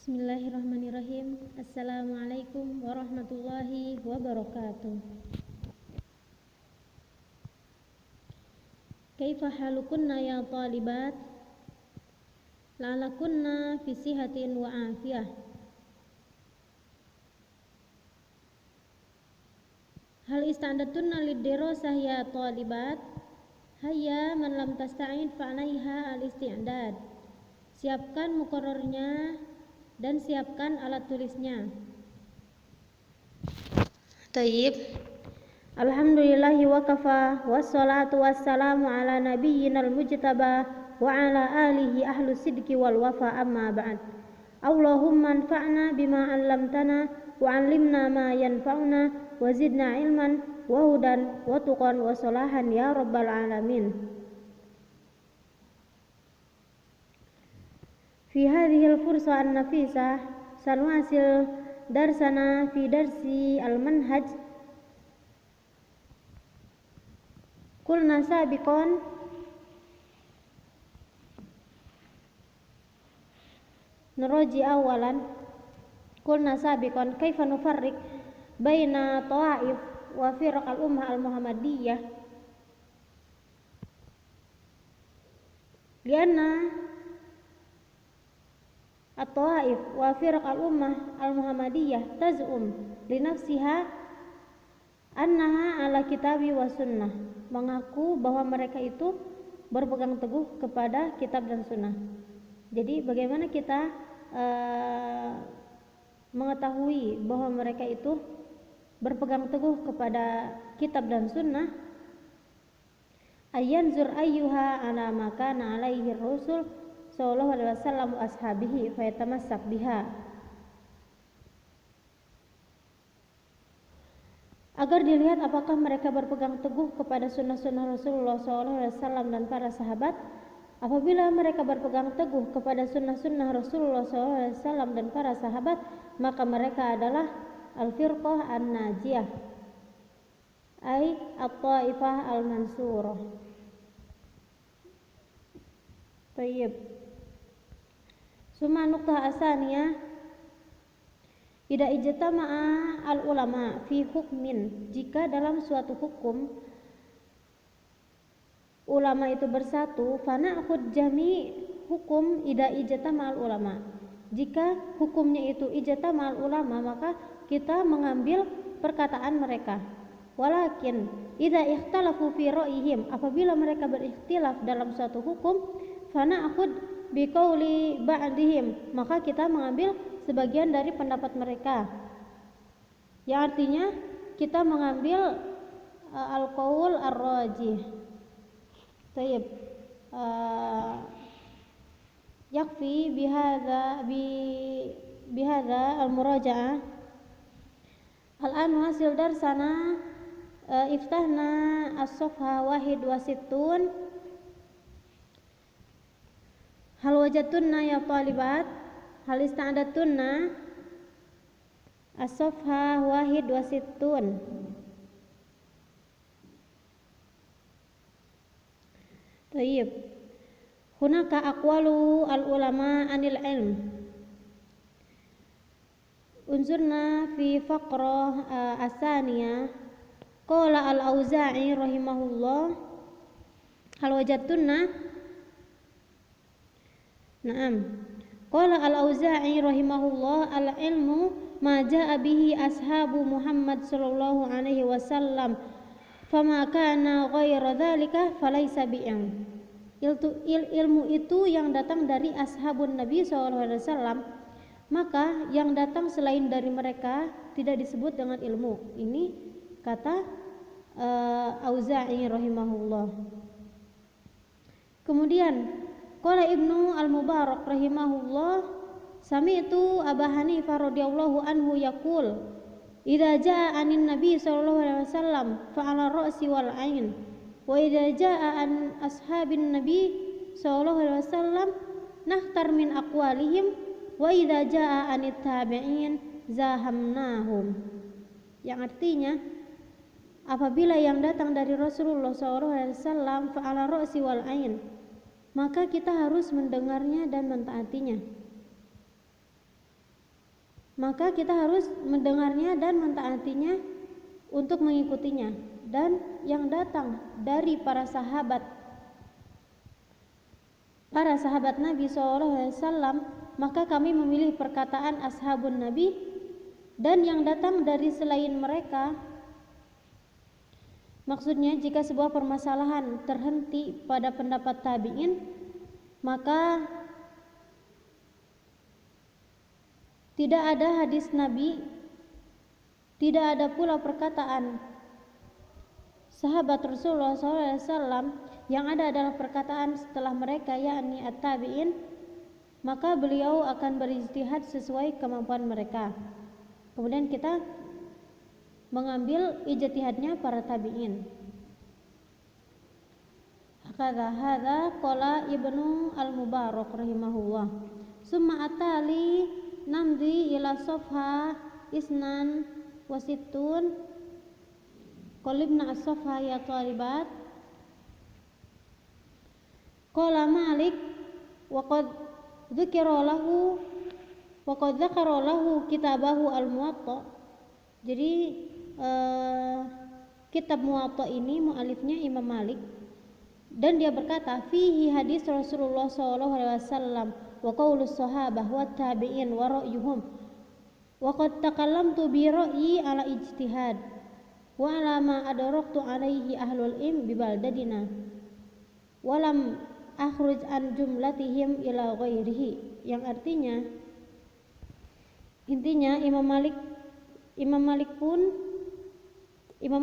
Bismillahirrahmanirrahim. Assalamualaikum warahmatullahi wabarakatuh. Kaifa halukunna ya talibat? La'alakunna fi sihatin wa afiyah. Hal istandatunna lid-dirasah ya talibat? Hayya man lam tasta'id fa'alaiha al-isti'dad. Siapkan muqarrarnya dan siapkan alat tulisnya. Tayyib. Alhamdulillahi wa kafa, wassalatu wassalamu ala nabiyyinal mujtaba wa ala alihi ahlu sidqi wal wafa, amma ba'd. Allahumma anfa'na bima 'allamtana wa 'allimna ma yanfa'una wa zidna ilman wa hudan wa tuqan wa salahan ya rabbal alamin. Fi hadhil fursa an-nafisa sanuasil darsana fi darsi al-manhaj. Qulna sabiqan nuraji awalan. Qulna sabiqan kaifa nufarriq baina ta'if wa firaq al-ummah al-muhammadiyah lianna at-ta'if wa firaq al-ummah al-muhammadiyah taz'um li nafsiha annaha ala kitabi wa sunnah, mengaku bahwa mereka itu berpegang teguh kepada kitab dan sunnah. Jadi bagaimana kita mengetahui bahwa mereka itu berpegang teguh kepada kitab dan sunnah? Ayanzur ayyuha ala ma kana alaihi rasul sallallahu alaihi wasallam wa ashabihi fayatamassak biha. Agar dilihat apakah mereka berpegang teguh kepada sunnah-sunnah Rasulullah sallallahu alaihi wasallam dan para sahabat. Apabila mereka berpegang teguh kepada sunnah-sunnah Rasulullah sallallahu alaihi wasallam dan para sahabat, maka mereka adalah al-firqah an-najiyah, ay at-taifah al-mansurah. Tayyib. Suma nuqtah asaniyah, idza ijtama'a al-ulama fi hukmin, jika dalam suatu hukum ulama itu bersatu, fana'khud jami' hukum idza ijtama'a al-ulama. Jika hukumnya itu ijtama'a al-ulama, maka kita mengambil perkataan mereka. Walakin idza ikhtalafu fi ra'yihim, apabila mereka berikhtilaf dalam suatu hukum, fana'khud biqauli ba'dihim, maka kita mengambil sebagian dari pendapat mereka. Yang artinya kita mengambil al-qaul ar-rajih. Tayyib. Yakfi bihadza al-muraja'ah. Al-an hasil darsana iftahna as-safha 61. Hal wajadtunna ya talibat? Hal ista'adatunna? As-safha 61. Tayyib. Hunaka aqwalu al-ulama anil ilm. Unzurna fi faqrah asaniyah. Qala al-Auza'i rahimahullah, hal wajadtunna? Naam. Qala al-Auza'i rahimahullah, al-ilmu ma jaa bihi ashabu Muhammad sallallahu alaihi wasallam, fama kana ghaira dzalika falaysa bi'ilm. Ilmu itu yang datang dari ashabun Nabi sallallahu alaihi wasallam, maka yang datang selain dari mereka tidak disebut dengan ilmu. Ini kata Auza'i rahimahullah. Kemudian qala Ibnu al-Mubarak rahimahullah, sami'tu Abu Hanifah radhiyallahu anhu yaqul, idza jaa anin nabi sallallahu alaihi wasallam fa 'ala ra'si wal 'ain, wa idza jaa an ashabin nabi sallallahu alaihi wasallam nahtar min aqwalihim, wa idza jaa anit tabi'in zahamnahum. Yang artinya, apabila yang datang dari Rasulullah sallallahu alaihi wasallam fa 'ala ra'si wal 'ain, maka kita harus mendengarnya dan mentaatinya. maka kita harus mendengarnya dan mentaatinya untuk mengikutinya. Dan yang datang dari para sahabat Nabi SAW, maka kami memilih perkataan ashabun Nabi. Dan yang datang dari selain mereka, maksudnya jika sebuah permasalahan terhenti pada pendapat tabi'in, maka tidak ada hadis Nabi, tidak ada pula perkataan sahabat Rasulullah SAW, yang ada adalah perkataan setelah mereka, yakni at-tabi'in, maka beliau akan berijtihad sesuai kemampuan mereka. Kemudian kita mengambil ijtihadnya para tabi'in. Hadza qala Ibnu Al-Mubarak rahimahullah. Summa atali namdi ila safha isnan wasittun. Qalibna as-safha ya talibat. Qala Malik wa qad dzikra lahu kitabahu al-Muwatta. Jadi kitab Muwatta ini mualifnya Imam Malik, dan dia berkata fihi hadis Rasulullah SAW wa qaulus sahabah wa tabi'in wa ra'yuhum wa qad takallamtu bi ra'yi ala ijtihad wa ala ma adraktu alaihi ahlul ilm bi baldatina wa lam akhruj an jumlatihim ila ghairihi. Yang intinya Imam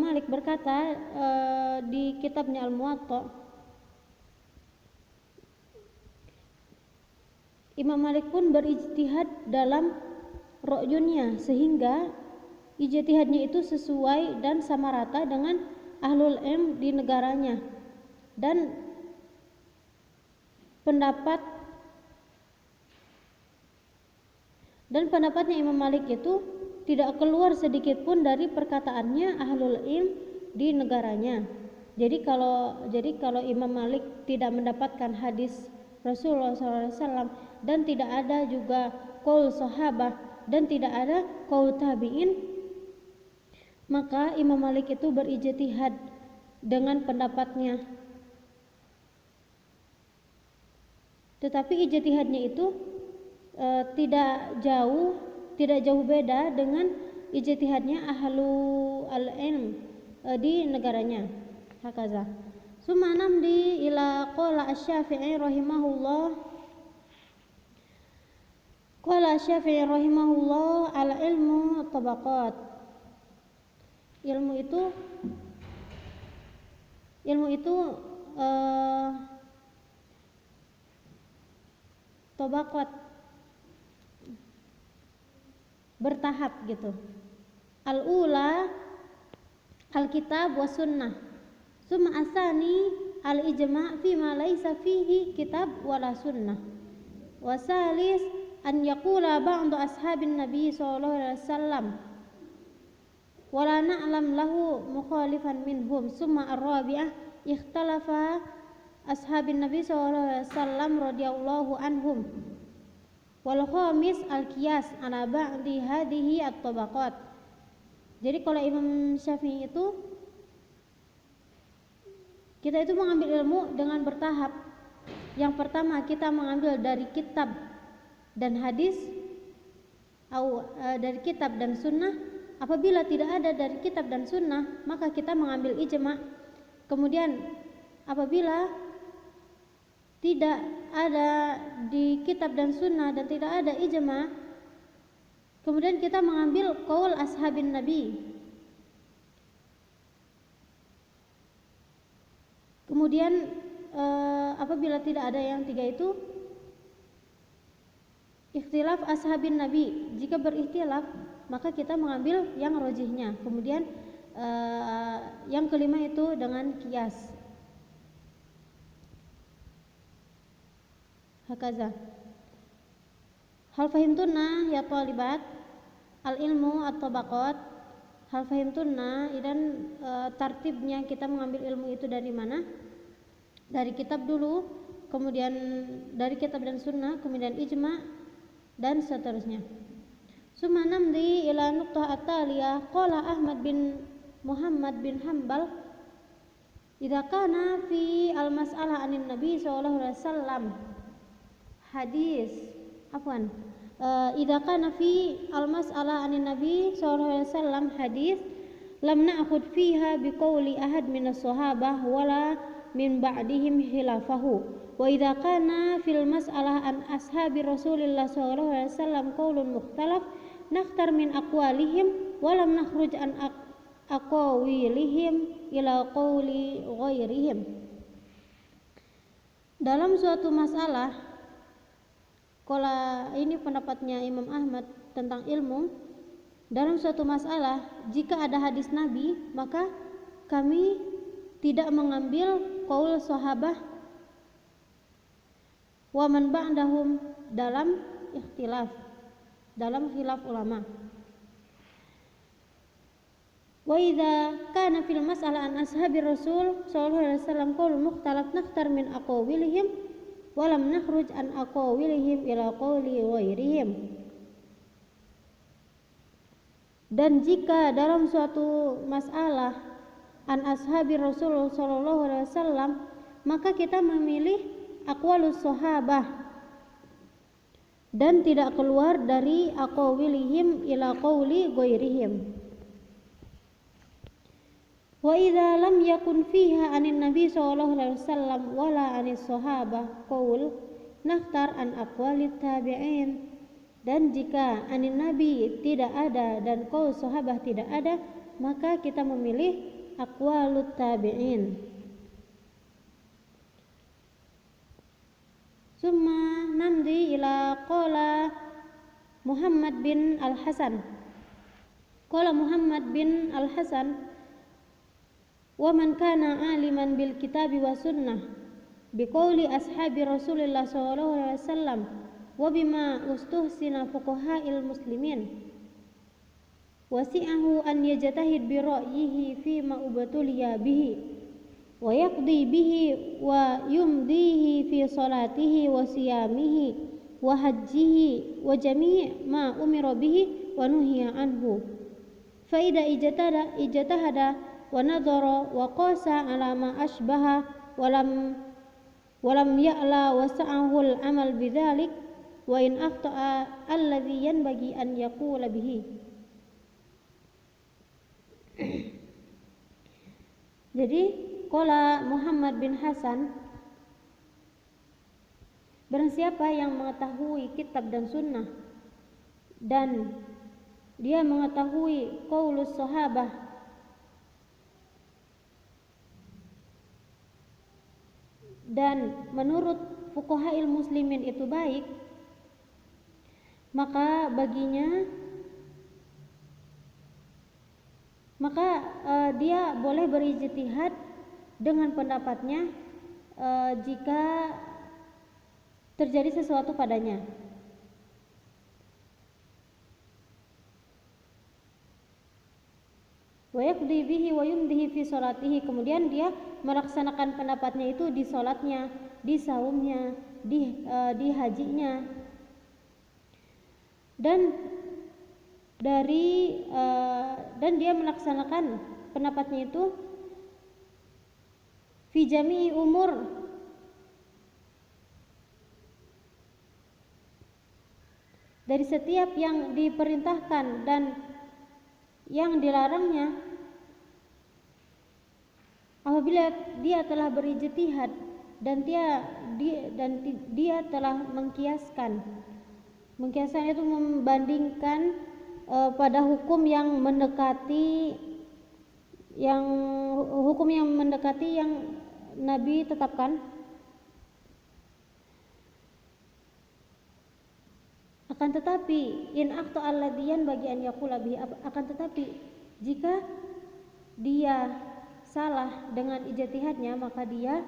Malik berkata di kitabnya Al-Muwatta, Imam Malik pun berijtihad dalam ra'yunnya, sehingga ijtihadnya itu sesuai dan sama rata dengan ahlul ilm di negaranya. Dan pendapatnya Imam Malik itu tidak keluar sedikit pun dari perkataannya ahlul ilm di negaranya. Jadi kalau Imam Malik tidak mendapatkan hadis Rasulullah SAW, dan tidak ada juga qaul sahabah, dan tidak ada qaul tabi'in, maka Imam Malik itu berijtihad dengan pendapatnya. Tetapi ijtihadnya itu tidak jauh beda dengan ijtihadnya ahlu al-ilm di negaranya. Hakaza. Summa namdi ila qala asy-Syafi'i rahimahullah. Qala asy-Syafi'i rahimahullah al-ilmu tabaqat. Ilmu itu tabaqat, bertahap gitu. Al-ula al-kitab wa sunnah, summa asani al-ijma' fi ma laysa fihi kitab wala sunnah, wa salis an yaqula ba'du ashabin nabi sallallahu alaihi wasallam wala na'lam lahu mukhalifan minhum, summa ar-rabi'ah ikhtalafa ashabin nabi sallallahu alaihi wasallam radhiyallahu anhum, wal khamis al-qiyas ala ba'di hadhihi at-tabaqat. Jadi kalau Imam Syafi'i itu, kita itu mengambil ilmu dengan bertahap. Yang pertama kita mengambil dari kitab dan hadis, atau dari kitab dan sunnah. Apabila tidak ada dari kitab dan sunnah, maka kita mengambil ijma'. Kemudian apabila tidak ada di kitab dan sunnah dan tidak ada ijma', kemudian kita mengambil qaul ashabin nabi. Kemudian apabila tidak ada yang tiga itu, ikhtilaf ashabin nabi. Jika berikhtilaf, maka kita mengambil yang rojihnya. Kemudian yang kelima itu dengan qiyas. Hakaza. Hal fahimtunna ya talibat al-ilmu at-tabaqat. Hal fahimtunna, dan tartibnya kita mengambil ilmu itu dari mana? Dari kitab dulu, kemudian dari kitab dan sunnah, kemudian ijma' dan seterusnya. Summa namdi ila nuqtah at-taliyah. Qala Ahmad bin Muhammad bin Hanbal, idza kana fi al-mas'alah anin Nabi sallallahu alaihi wasallam hadis afwan idza kana fi al-mas'alah anin Nabi sallallahu alaihi wasallam hadis lam na'khud fiha biqauli ahad min as-sahabah wala min ba'dihim khilafahu. Wa idza kana fil mas'alah an ashabi Rasulillah sallallahu alaihi wasallam qaulun mukhtalaf nakhtar min aqwalihim wa lam nakhruj an aqawilihim ila qauli ghairihim. Dalam suatu masalah, kalau ini pendapatnya Imam Ahmad tentang ilmu, dalam suatu masalah jika ada hadis Nabi maka kami tidak mengambil qaul sahabah wa man ba'dahum dalam ikhtilaf, dalam khilaf ulama. Wa idza kana fil mas'alah an ashabi Rasul sallallahu alaihi wasallam qaul mukhtalaf nakhtar min aqwalihim wa lam nakhruj an aqwalihim ila qawli ghairihim. Dan jika dalam suatu masalah an ashabi Rasul sallallahu alaihi wasallam maka kita memilih aqwalus sahabah dan tidak keluar dari aqwalihim ila qawli ghairihim. Wa idza lam yakun fiha anin Nabi sallallahu alaihi wasallam wala anis sahabah qaul nakhtar an aqwalit tabi'in. Dan jika anin Nabi tidak ada dan qaul sahabah tidak ada, maka kita memilih aqwalut tabi'in. Summa namdi ila qala Muhammad bin Al-Hasan. Qala Muhammad bin Al-Hasan, wa man kana aliman bil kitabi wa sunnah biqauli ashabi Rasulillah sallallahu alaihi wasallam wa bima ustuhsina fuqaha'il muslimin wasi'ahu an yajtahid bi ra'yihi fi ma ubtuliya bihi wa yaqdi bihi wa yumdihi fi salatihi wa siyamihi wa hajjihi wa jami' ma umira bihi wa nuhiya anhu fa idza ijtahada wa nadhara wa qasa ala ma ashbaha walam ya'la wa sa'ahu al-amal bidzalik wa in akhta'a alladhi yanbaghi an yaqula bihi. Jadi qala Muhammad bin Hasan, barang siapa yang mengetahui kitab dan sunnah dan dia mengetahui qaulus sahabah dan menurut fuqaha'il muslimin itu baik, maka baginya dia boleh berijtihad dengan pendapatnya jika terjadi sesuatu padanya. Wa yaqdi bihi wa yumdihi fi salatihi, kemudian dia melaksanakan pendapatnya itu di salatnya, di saumnya, di hajinya. Dan dia melaksanakan pendapatnya itu fi jami'i umur, dari setiap yang diperintahkan dan yang dilarangnya. Apabila dia telah berijtihad dan dia telah mengkiaskan itu membandingkan pada hukum yang mendekati yang Nabi tetapkan, akan tetapi in akhta alladhiyan bagi an yaqula bihi, akan tetapi jika dia salah dengan ijtihadnya maka dia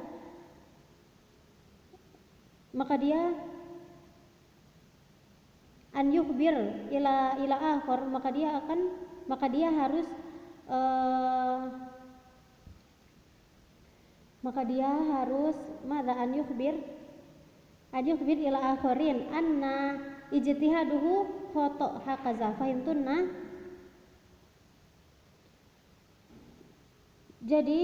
an yukhbir ila akhar, maka dia harus madza an yukhbir ila akharin anna ijtihaduhu khata' hakaza fahimtunna. Jadi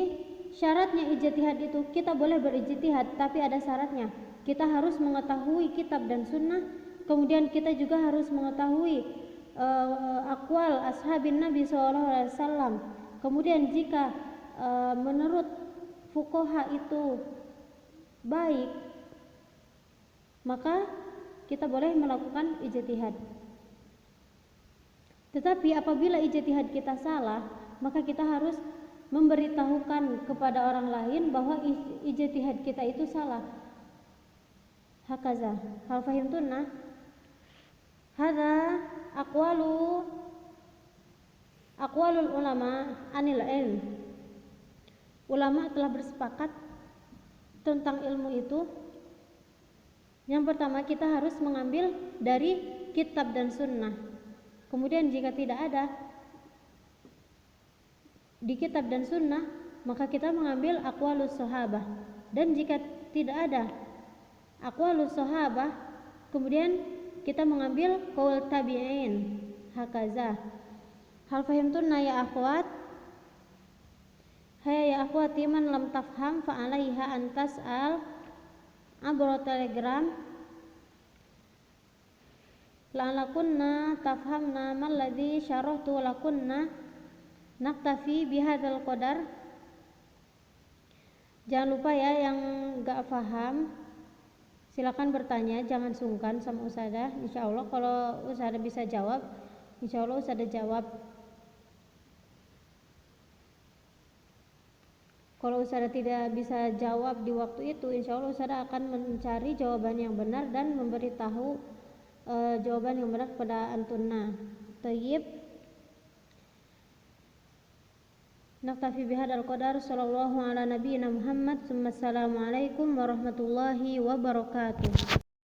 syaratnya ijtihad itu kita boleh berijtihad, tapi ada syaratnya. Kita harus mengetahui kitab dan sunnah, kemudian kita juga harus mengetahui aqwal ashabin Nabi SAW. Kemudian jika menurut fuqaha itu baik, maka kita boleh melakukan ijtihad. Tetapi apabila ijtihad kita salah, maka kita harus memberitahukan kepada orang lain bahwa ijtihad kita itu salah. Hakaza. Hal fahimtunna? Hadza aqwalul ulama anil ilm. Ulama telah bersepakat tentang ilmu itu. Yang pertama, kita harus mengambil dari kitab dan sunnah. Kemudian jika tidak ada di kitab dan sunnah, maka kita mengambil aqwalus sahabah. Dan jika tidak ada aqwalus sahabah, kemudian kita mengambil qaul tabi'in. Hakaza. Hal fahimtunna ya akhwat? Hai ya akhwati, man lam tafham fa 'alaiha an tas'al abra telegram la'alakunna tafhamna malladhi syarahtu lakunna naktafi bihadzal qadar. Jangan lupa ya, yang gak paham silakan bertanya, jangan sungkan sama Ustazah. Insyaallah kalau Ustazah bisa jawab, insyaallah Ustazah jawab. Kalau Ustazah tidak bisa jawab di waktu itu, insyaallah Ustazah akan mencari jawaban yang benar dan memberitahu jawaban yang benar kepada antunna. Thayyib. Naktafi bihadzal qadar. Sallallahu ala nabiyyina Muhammad. Assalamualaikum warahmatullahi wabarakatuh.